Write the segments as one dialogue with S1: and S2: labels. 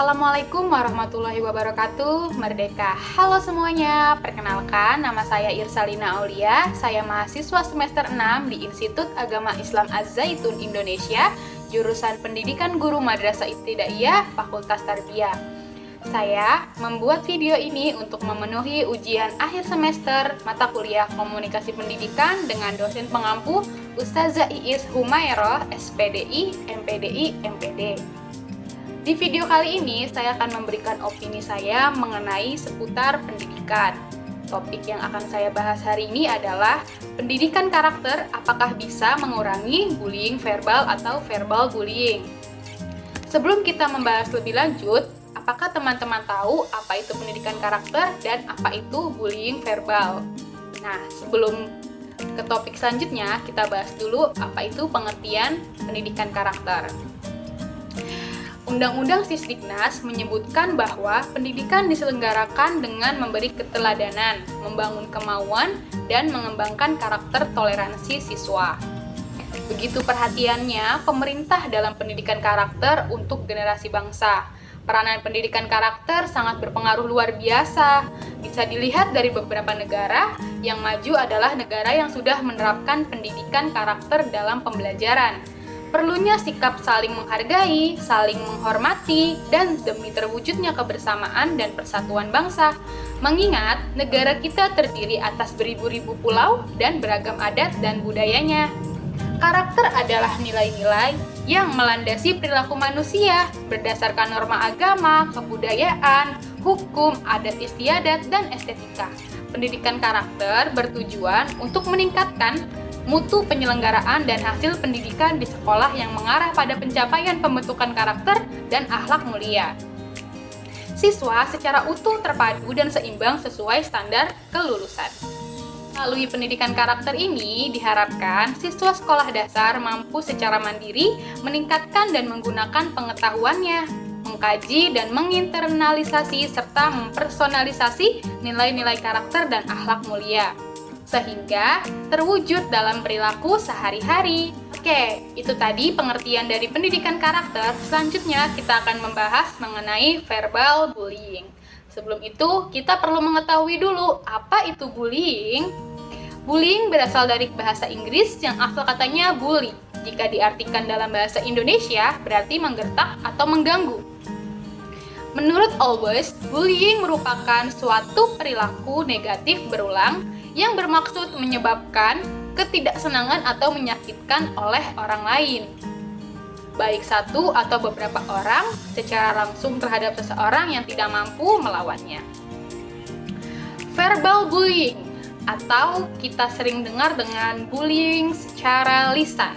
S1: Assalamualaikum warahmatullahi wabarakatuh. Merdeka. Halo semuanya, perkenalkan nama saya Irsalina Aulia. Saya mahasiswa semester 6 di Institut Agama Islam Az-Zaitun Indonesia, jurusan Pendidikan Guru Madrasah Ibtidaiyah, Fakultas Tarbiyah. Saya membuat video ini untuk memenuhi ujian akhir semester mata kuliah Komunikasi Pendidikan dengan dosen pengampu Ustazah Iis Humairah, SPDI, MPDI, MPD. Di video kali ini, saya akan memberikan opini saya mengenai seputar pendidikan. Topik yang akan saya bahas hari ini adalah pendidikan karakter, apakah bisa mengurangi bullying verbal atau verbal bullying. Sebelum kita membahas lebih lanjut, apakah teman-teman tahu apa itu pendidikan karakter dan apa itu bullying verbal? Nah, sebelum ke topik selanjutnya, kita bahas dulu apa itu pengertian pendidikan karakter. Undang-Undang Sisdiknas menyebutkan bahwa pendidikan diselenggarakan dengan memberi keteladanan, membangun kemauan, dan mengembangkan karakter toleransi siswa. Begitu perhatiannya pemerintah dalam pendidikan karakter untuk generasi bangsa. Peranan pendidikan karakter sangat berpengaruh luar biasa. Bisa dilihat dari beberapa negara, yang maju adalah negara yang sudah menerapkan pendidikan karakter dalam pembelajaran. Perlunya sikap saling menghargai, saling menghormati, dan demi terwujudnya kebersamaan dan persatuan bangsa. Mengingat negara kita terdiri atas beribu-ribu pulau dan beragam adat dan budayanya. Karakter adalah nilai-nilai yang melandasi perilaku manusia berdasarkan norma agama, kebudayaan, hukum, adat istiadat, dan estetika. Pendidikan karakter bertujuan untuk meningkatkan mutu penyelenggaraan dan hasil pendidikan di sekolah yang mengarah pada pencapaian pembentukan karakter dan akhlak mulia. Siswa secara utuh terpadu dan seimbang sesuai standar kelulusan. Melalui pendidikan karakter ini diharapkan siswa sekolah dasar mampu secara mandiri meningkatkan dan menggunakan pengetahuannya, mengkaji dan menginternalisasi serta mempersonalisasi nilai-nilai karakter dan akhlak mulia, sehingga terwujud dalam perilaku sehari-hari. Oke, itu tadi pengertian dari pendidikan karakter. Selanjutnya kita akan membahas mengenai verbal bullying. Sebelum itu, kita perlu mengetahui dulu apa itu bullying. Bullying berasal dari bahasa Inggris yang asal katanya bully. Jika diartikan dalam bahasa Indonesia, berarti menggertak atau mengganggu. Menurut Always, bullying merupakan suatu perilaku negatif berulang yang bermaksud menyebabkan ketidaksenangan atau menyakitkan oleh orang lain, baik satu atau beberapa orang secara langsung terhadap seseorang yang tidak mampu melawannya. Verbal bullying, atau kita sering dengar dengan bullying secara lisan.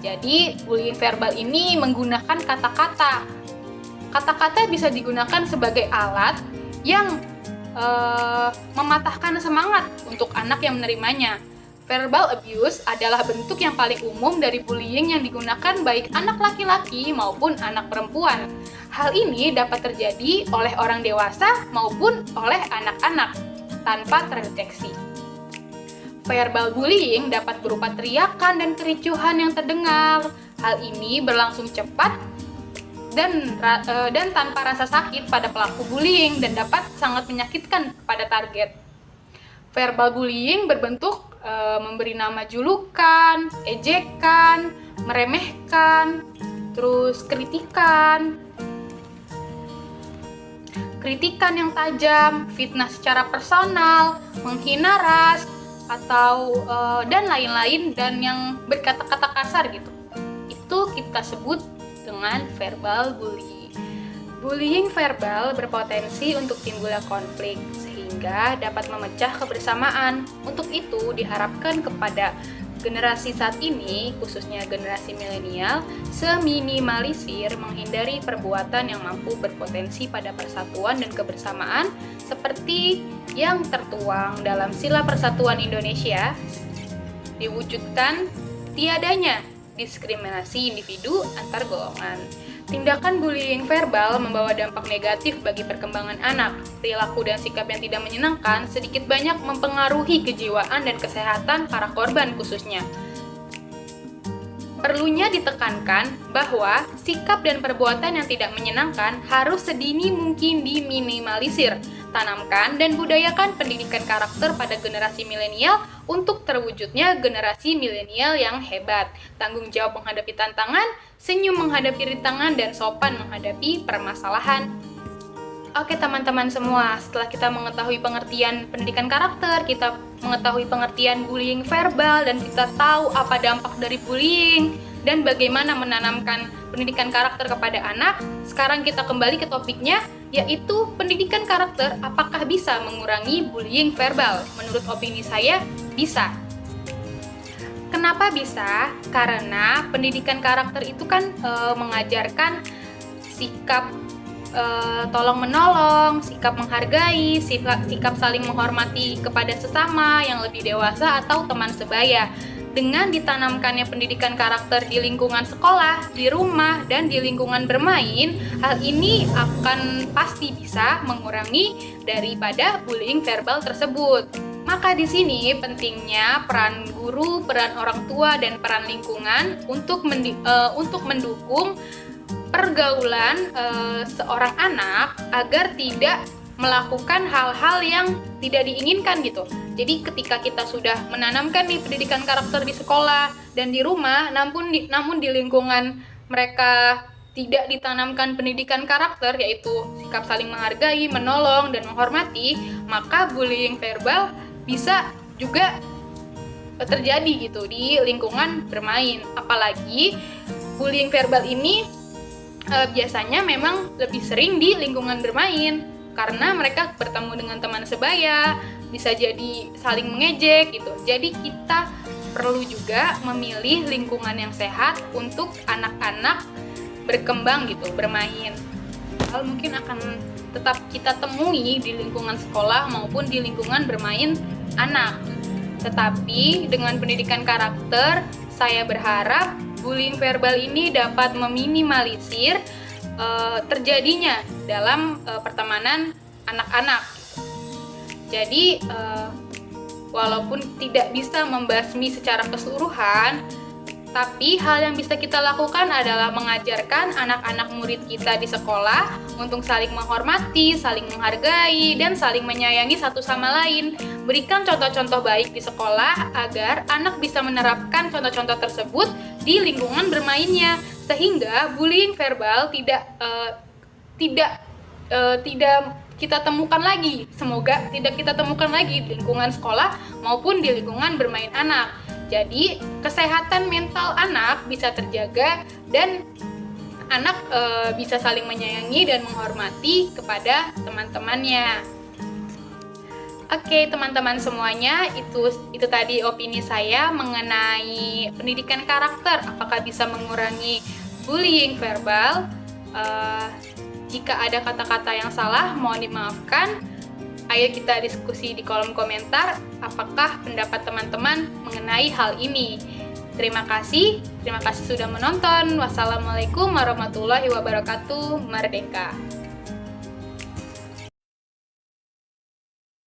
S1: Jadi, bullying verbal ini menggunakan kata-kata. Kata-kata bisa digunakan sebagai alat yang mematahkan semangat untuk anak yang menerimanya. Verbal abuse adalah bentuk yang paling umum dari bullying yang digunakan baik anak laki-laki maupun anak perempuan. Hal ini dapat terjadi oleh orang dewasa maupun oleh anak-anak tanpa terdeteksi. Verbal bullying dapat berupa teriakan dan kericuhan yang terdengar. Hal ini berlangsung cepat dan tanpa rasa sakit pada pelaku bullying dan dapat sangat menyakitkan pada target. Verbal bullying berbentuk memberi nama julukan, ejekan, meremehkan, terus kritikan yang tajam, fitnah secara personal, menghina ras, atau dan lain-lain, dan yang berkata-kata kasar gitu. Itu kita sebut dengan verbal bullying. Bullying verbal berpotensi untuk timbulnya konflik sehingga dapat memecah kebersamaan. Untuk itu diharapkan kepada generasi saat ini, khususnya generasi milenial, seminimalisir menghindari perbuatan yang mampu berpotensi pada persatuan dan kebersamaan seperti yang tertuang dalam Sila Persatuan Indonesia, diwujudkan tiadanya diskriminasi individu antar golongan. Tindakan bullying verbal membawa dampak negatif bagi perkembangan anak. Perilaku dan sikap yang tidak menyenangkan sedikit banyak mempengaruhi kejiwaan dan kesehatan para korban khususnya. Perlunya ditekankan bahwa sikap dan perbuatan yang tidak menyenangkan harus sedini mungkin diminimalisir. Tanamkan dan budayakan pendidikan karakter pada generasi milenial untuk terwujudnya generasi milenial yang hebat. Tanggung jawab menghadapi tantangan, senyum menghadapi rintangan, dan sopan menghadapi permasalahan. Oke teman-teman semua, setelah kita mengetahui pengertian pendidikan karakter, kita mengetahui pengertian bullying verbal, dan kita tahu apa dampak dari bullying, dan bagaimana menanamkan pendidikan karakter kepada anak, sekarang kita kembali ke topiknya, yaitu pendidikan karakter apakah bisa mengurangi bullying verbal? Menurut opini saya, bisa. Kenapa bisa? Karena pendidikan karakter itu kan mengajarkan sikap tolong-menolong, sikap menghargai, sikap saling menghormati kepada sesama yang lebih dewasa atau teman sebaya. Dengan ditanamkannya pendidikan karakter di lingkungan sekolah, di rumah, dan di lingkungan bermain, hal ini akan pasti bisa mengurangi daripada bullying verbal tersebut. Maka di sini pentingnya peran guru, peran orang tua, dan peran lingkungan untuk mendukung pergaulan seorang anak agar tidak melakukan hal-hal yang tidak diinginkan gitu. Jadi ketika kita sudah menanamkan nih pendidikan karakter di sekolah dan di rumah, namun di lingkungan mereka tidak ditanamkan pendidikan karakter, yaitu sikap saling menghargai, menolong, dan menghormati, maka bullying verbal bisa juga terjadi gitu di lingkungan bermain. Apalagi bullying verbal ini biasanya memang lebih sering di lingkungan bermain karena mereka bertemu dengan teman sebaya, bisa jadi saling mengejek gitu. Jadi kita perlu juga memilih lingkungan yang sehat untuk anak-anak berkembang gitu, bermain. Hal mungkin akan tetap kita temui di lingkungan sekolah maupun di lingkungan bermain anak. Tetapi dengan pendidikan karakter, saya berharap bullying verbal ini dapat meminimalisir terjadinya dalam pertemanan anak-anak. Jadi walaupun tidak bisa membasmi secara keseluruhan, tapi hal yang bisa kita lakukan adalah mengajarkan anak-anak murid kita di sekolah untuk saling menghormati, saling menghargai, dan saling menyayangi satu sama lain. Berikan contoh-contoh baik di sekolah agar anak bisa menerapkan contoh-contoh tersebut di lingkungan bermainnya, sehingga bullying verbal tidak kita temukan lagi. Semoga tidak kita temukan lagi di lingkungan sekolah maupun di lingkungan bermain anak. Jadi kesehatan mental anak bisa terjaga dan anak bisa saling menyayangi dan menghormati kepada teman-temannya. Oke, teman-teman semuanya, itu tadi opini saya mengenai pendidikan karakter. Apakah bisa mengurangi bullying verbal? Jika ada kata-kata yang salah, mohon dimaafkan. Ayo kita diskusi di kolom komentar apakah pendapat teman-teman mengenai hal ini. Terima kasih sudah menonton. Wassalamualaikum warahmatullahi wabarakatuh. Merdeka!